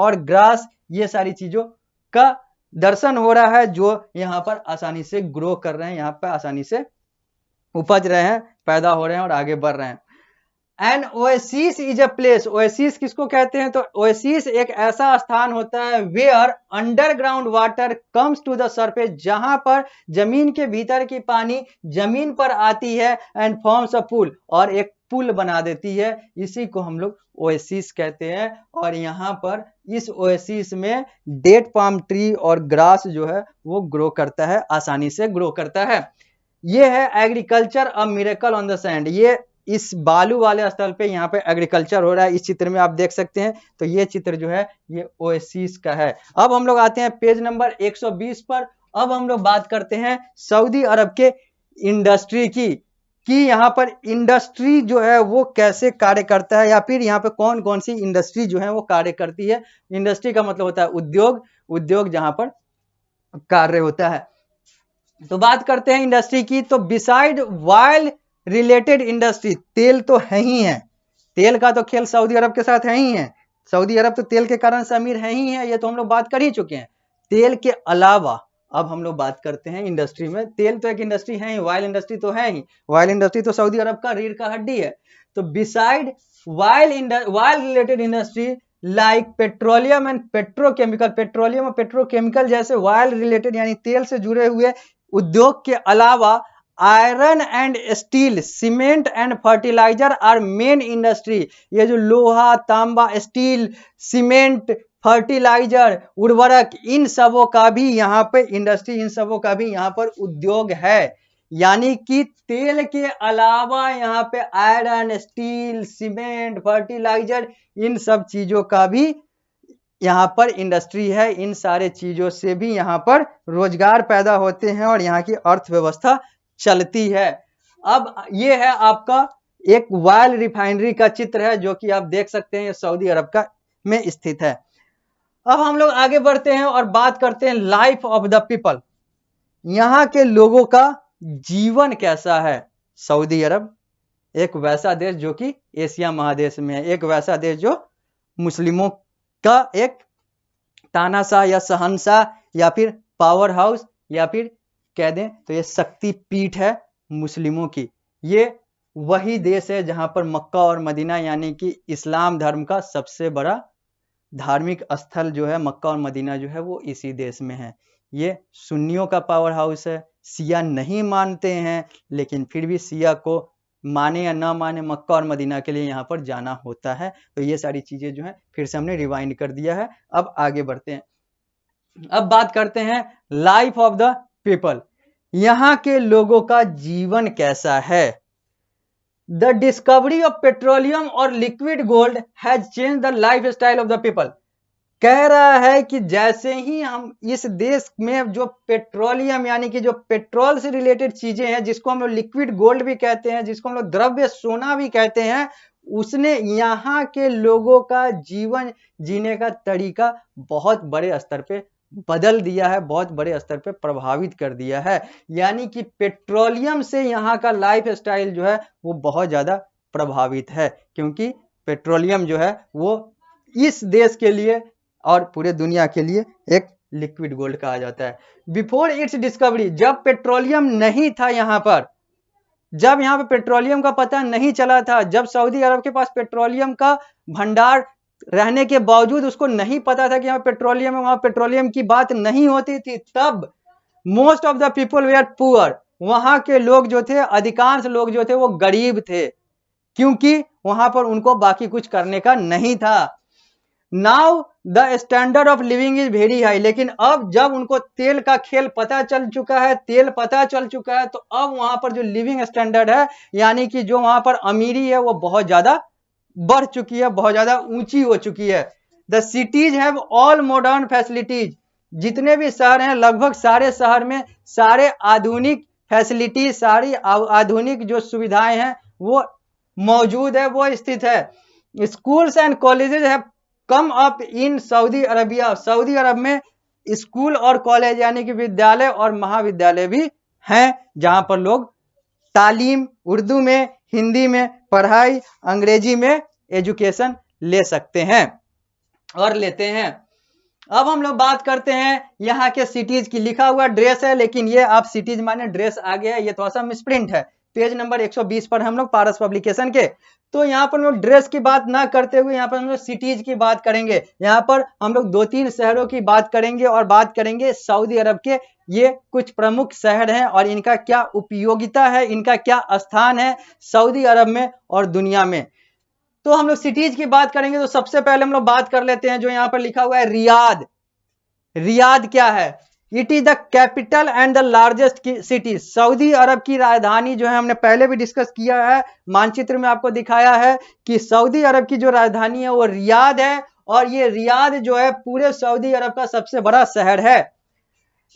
और ग्रास, ये सारी चीजों का दर्शन हो रहा है जो यहाँ पर आसानी से ग्रो कर रहे हैं, यहाँ पर आसानी से उपज रहे हैं, पैदा हो रहे हैं और आगे बढ़ रहे हैं। And oasis is a place, oasis किसको कहते हैं? तो ओएसिस एक ऐसा स्थान होता है where underground water comes to the surface, जहां पर जमीन के भीतर की पानी जमीन पर आती है एंड फॉर्म्स अ पूल, और एक पुल बना देती है, इसी को हम लोग ओएसिस कहते हैं। और यहाँ पर इस ओएसिस में डेट पाम ट्री और ग्रास जो है वो ग्रो करता है, आसानी से ग्रो करता है। ये है agriculture a miracle on the sand, ये इस बालू वाले स्थल पे यहाँ पे एग्रीकल्चर हो रहा है, इस चित्र में आप देख सकते हैं। तो ये चित्र जो है ये ओएसिस का है। अब हम लोग आते हैं पेज नंबर 120 पर। अब हम लोग बात करते हैं सऊदी अरब के इंडस्ट्री की, कि यहाँ पर इंडस्ट्री जो है वो कैसे कार्य करता है, या फिर यहाँ पे कौन कौन सी इंडस्ट्री जो है वो कार्य करती है। इंडस्ट्री का मतलब होता है उद्योग, उद्योग जहां पर कार्य होता है। तो बात करते हैं इंडस्ट्री की, तो बिसाइड ऑयल रिलेटेड इंडस्ट्री, तेल तो है ही है, तेल का तो खेल सऊदी अरब के साथ है ही है, सऊदी अरब तो तेल के कारण से अमीर है ही है, ये तो हम लोग बात कर ही चुके हैं। तेल के अलावा अब हम लोग बात करते हैं इंडस्ट्री में, तेल तो एक इंडस्ट्री है ही, ऑयल इंडस्ट्री तो है ही, ऑयल इंडस्ट्री तो सऊदी अरब का रीढ़ का हड्डी है। तो beside oil related industry like petroleum and petrochemical, petroleum और पेट्रोकेमिकल जैसे ऑयल रिलेटेड यानी तेल से जुड़े हुए उद्योग के अलावा iron and steel, cement and fertiliser are main industry. ये जो लोहा, तांबा, स्टील, सीमेंट, फर्टिलाइजर, उर्वरक, इन सबों का भी यहाँ पे इंडस्ट्री, इन सबों का भी यहाँ पर उद्योग है। यानी कि तेल के अलावा यहाँ पे आयरन, स्टील, सीमेंट, फर्टिलाइजर, इन सब चीजों का भी यहाँ पर इंडस्ट्री है। इन सारे चीजों से भी यहाँ पर रोजगार पैदा होते हैं और यहाँ की अर्थव्यवस्था चलती है। अब ये है आपका एक ऑयल रिफाइनरी का चित्र है जो कि आप देख सकते हैं, ये सऊदी अरब का में स्थित है। अब हम लोग आगे बढ़ते हैं और बात करते हैं लाइफ ऑफ द पीपल, यहाँ के लोगों का जीवन कैसा है। सऊदी अरब एक वैसा देश जो कि एशिया महादेश में है, एक वैसा देश जो मुस्लिमों का एक तानाशाह या शहंशाह या फिर पावर हाउस या फिर कह दें तो ये शक्ति पीठ है मुस्लिमों की। ये वही देश है जहां पर मक्का और मदीना यानी कि इस्लाम धर्म का सबसे बड़ा धार्मिक स्थल जो है मक्का और मदीना जो है वो इसी देश में है। ये सुन्नियों का पावर हाउस है, शिया नहीं मानते हैं लेकिन फिर भी शिया को माने या ना माने मक्का और मदीना के लिए यहाँ पर जाना होता है। तो ये सारी चीजें जो है फिर से हमने रिवाइंड कर दिया है। अब आगे बढ़ते हैं, अब बात करते हैं लाइफ ऑफ द पीपल, यहाँ के लोगों का जीवन कैसा है। द डिस्कवरी ऑफ पेट्रोलियम और liquid gold has change the life style of the people. कह रहा है कि जैसे ही हम इस देश में जो पेट्रोलियम यानी कि जो पेट्रोल से रिलेटेड चीजें हैं, जिसको हम लोग लिक्विड गोल्ड भी कहते हैं, जिसको हम लोग द्रव्य सोना भी कहते हैं, उसने यहाँ के लोगों का जीवन जीने का तरीका बहुत बड़े स्तर पे बदल दिया है, बहुत बड़े स्तर पे प्रभावित कर दिया है। यानी कि पेट्रोलियम से यहाँ का लाइफ स्टाइल जो है वो बहुत ज्यादा प्रभावित है, क्योंकि पेट्रोलियम जो है वो इस देश के लिए और पूरे दुनिया के लिए एक लिक्विड गोल्ड कहा जाता है। बिफोर इट्स डिस्कवरी, जब पेट्रोलियम नहीं था यहाँ पर, जब यहाँ पे पेट्रोलियम का पता नहीं चला था, जब सऊदी अरब के पास पेट्रोलियम का भंडार रहने के बावजूद उसको नहीं पता था कि यहाँ पेट्रोलियम है, वहां पेट्रोलियम की बात नहीं होती थी, तब most of the people were poor, वहां के लोग जो थे, अधिकांश लोग जो थे वो गरीब थे, क्योंकि वहां पर उनको बाकी कुछ करने का नहीं था। Now the standard of living is very high, लेकिन अब जब उनको तेल का खेल पता चल चुका है, तेल पता चल चुका है, तो अब वहां पर जो लिविंग स्टैंडर्ड है यानी कि जो वहां पर अमीरी है वो बहुत ज्यादा बढ़ चुकी है, बहुत ज्यादा ऊंची हो चुकी है। The cities have all modern facilities, जितने भी शहर हैं लगभग सारे शहर में सारे आधुनिक फैसिलिटीज, सारी आधुनिक जो सुविधाएं हैं वो मौजूद है, वो स्थित है। Schools and colleges have come up in Saudi Arabia, Saudi Arab में स्कूल और कॉलेज यानी कि विद्यालय और महाविद्यालय भी हैं, जहां पर लोग तालीम उर्दू में, हिंदी में पढ़ाई, अंग्रेजी में एजुकेशन ले सकते हैं। और लेते हैं। अब हम लोग बात करते हैं यहाँ के सिटीज की। लिखा हुआ ड्रेस है, लेकिन ये आप सिटीज माने ड्रेस आ गया है, ये थोड़ा सा मिसप्रिंट है। पेज नंबर 120 पर हम लोग पारस पब्लिकेशन के। तो यहाँ पर हम लोग ड्रेस की बात ना करते हुए यहाँ पर हम लोग सिटीज की बात करेंगे। यहाँ पर हम लोग 2-3 शहरों की बात करेंगे और बात करेंगे सऊदी अरब के ये कुछ प्रमुख शहर हैं और इनका क्या उपयोगिता है, इनका क्या स्थान है सऊदी अरब में और दुनिया में। तो हम लोग सिटीज की बात करेंगे तो सबसे पहले हम लोग बात कर लेते हैं जो यहाँ पर लिखा हुआ है रियाद। रियाद क्या है? It is the capital and the largest city. Saudi Arab की राजधानी जो है, हमने पहले भी डिस्कस किया है, मानचित्र में आपको दिखाया है कि सऊदी अरब की जो राजधानी है वो रियाद है। और ये रियाद जो है पूरे सऊदी अरब का सबसे बड़ा शहर है।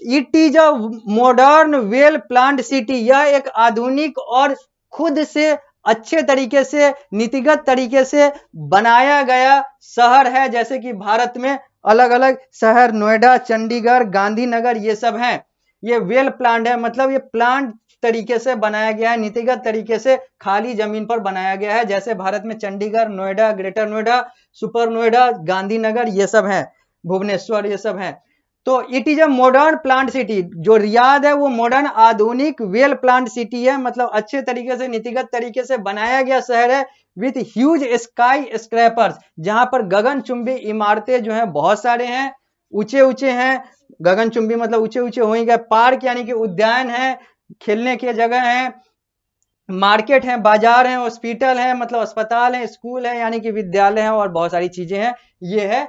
It is a modern well planned city. यह एक आधुनिक और खुद से अच्छे तरीके से, नीतिगत तरीके से बनाया गया शहर है। जैसे कि भारत में अलग अलग शहर, नोएडा, चंडीगढ़, गांधीनगर, ये सब हैं। ये वेल प्लान्ड है, मतलब ये प्लान तरीके से बनाया गया है, नीतिगत तरीके से खाली जमीन पर बनाया गया है। जैसे भारत में चंडीगढ़, नोएडा, ग्रेटर नोएडा, सुपर नोएडा, गांधीनगर, ये सब हैं, भुवनेश्वर, ये सब हैं। तो it is a modern plant city. जो रियाद है वो मॉडर्न, आधुनिक, वेल प्लांट सिटी है, मतलब अच्छे तरीके से, नीतिगत तरीके से बनाया गया शहर है। विथ ह्यूज स्काई स्क्रैपर्स, जहां पर गगनचुंबी इमारतें जो है बहुत सारे हैं, ऊंचे ऊंचे हैं। गगनचुंबी मतलब ऊंचे ऊंचे हो ही गए। पार्क यानी कि उद्यान है, खेलने की जगह है, मार्केट है, बाजार है, हॉस्पिटल है, मतलब अस्पताल है, स्कूल है यानी कि विद्यालय है, और बहुत सारी चीजें हैं। ये है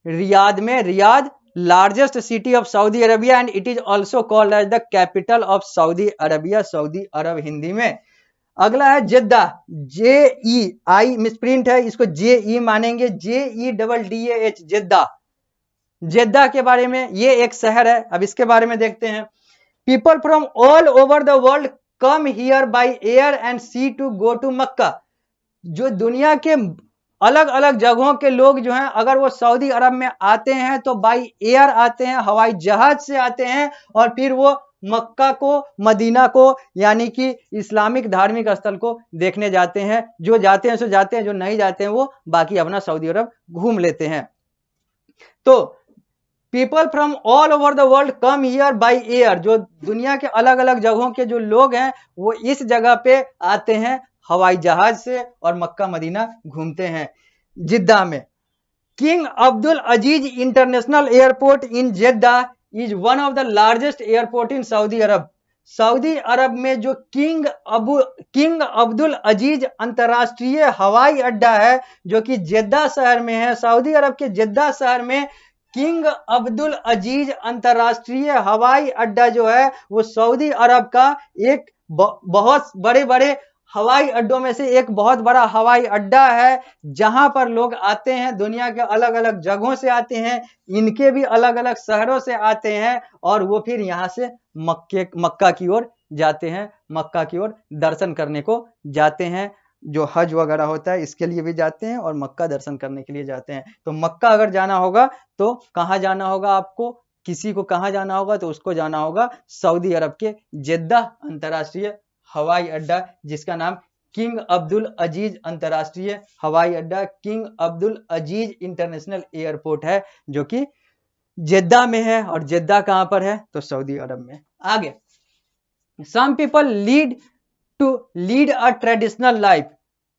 रियाद में। Riyadh largest city of Saudi Arabia and it is also called as the capital of Saudi Arabia, Saudi Arab Hindi में। अगला है जेद्दा। JEI मिसप्रिंट है, इसको JE मानेंगे, JEDDAH, जेद्दा। जेद्दा के बारे में, ये एक शहर है। अब इसके बारे में देखते हैं। People from all over the world come here by air and sea to go to Mecca. जो दुनिया के अलग अलग जगहों के लोग जो हैं, अगर वो सऊदी अरब में आते हैं तो बाई एयर आते हैं, हवाई जहाज से आते हैं, और फिर वो मक्का को, मदीना को, यानी कि इस्लामिक धार्मिक स्थल को देखने जाते हैं। जो जाते हैं सो जाते हैं, जो नहीं जाते हैं वो बाकी अपना सऊदी अरब घूम लेते हैं। तो people from all over the world come here by air. जो दुनिया के अलग अलग जगहों के जो लोग हैं वो इस जगह पे आते हैं हवाई जहाज से और मक्का मदीना घूमते हैं। जिद्दा में King Abdul Aziz International Airport in Jeddah is one of the largest airport in Saudi Arab. Saudi Arab में जो किंग अब्दुल अजीज अंतरराष्ट्रीय हवाई अड्डा है, जो कि जेद्दा शहर में है। सऊदी अरब के जेद्दा शहर में किंग अब्दुल अजीज अंतरराष्ट्रीय हवाई अड्डा जो है वो सऊदी अरब का एक बहुत बड़े बड़े हवाई अड्डों में से एक बहुत बड़ा हवाई अड्डा है, जहां पर लोग आते हैं, दुनिया के अलग अलग जगहों से आते हैं, इनके भी अलग अलग शहरों से आते हैं, और वो फिर यहाँ से मक्का की ओर जाते हैं, मक्का की ओर दर्शन करने को जाते हैं। जो हज वगैरह होता है इसके लिए भी जाते हैं और मक्का दर्शन करने के लिए जाते हैं। तो मक्का अगर जाना होगा तो कहाँ जाना होगा आपको? किसी को कहाँ जाना होगा तो उसको जाना होगा सऊदी अरब के जेद्दा अंतरराष्ट्रीय हवाई अड्डा, जिसका नाम किंग अब्दुल अजीज अंतरराष्ट्रीय हवाई अड्डा, king Abdul Aziz International airport है, जो कि जेद्दा में है। और जेद्दा कहां पर है? तो सऊदी अरब में। आगे, some people lead a traditional life.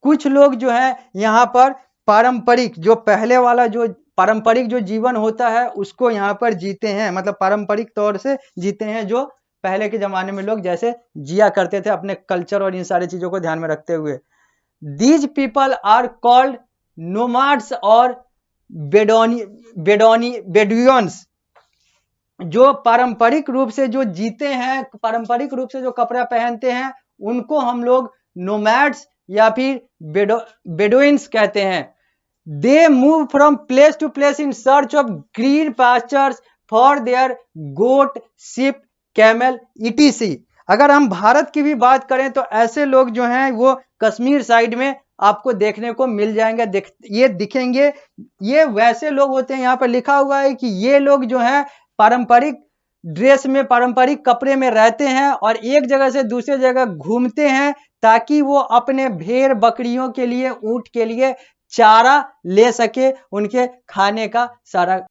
कुछ लोग जो है यहाँ पर पारंपरिक, जो पहले वाला जो पारंपरिक जो जीवन होता है उसको यहाँ पर जीते हैं, मतलब पारंपरिक तौर से जीते हैं, जो पहले के जमाने में लोग जैसे जिया करते थे अपने कल्चर और इन सारी चीजों को ध्यान में रखते हुए। दीज पीपल आर कॉल्ड नोमाड्स और बेडुइन्स। जो पारंपरिक रूप से जो जीते हैं, पारंपरिक रूप से जो कपड़ा पहनते हैं, उनको हम लोग नोमैड्स या फिर बेडुइन्स कहते हैं। They move from place to place in search of green pastures for their goat, sheep, camel, ETC। अगर हम भारत की भी बात करें तो ऐसे लोग जो हैं वो कश्मीर साइड में आपको देखने को मिल जाएंगे, ये दिखेंगे। ये वैसे लोग होते हैं, यहाँ पर लिखा हुआ है कि ये लोग जो हैं पारंपरिक ड्रेस में, पारंपरिक कपड़े में रहते हैं और एक जगह से दूसरे जगह घूमते हैं, ताकि वो अपने भेड़ बकरियों के लिए, ऊंट के लिए चारा ले सके, उनके खाने का सारा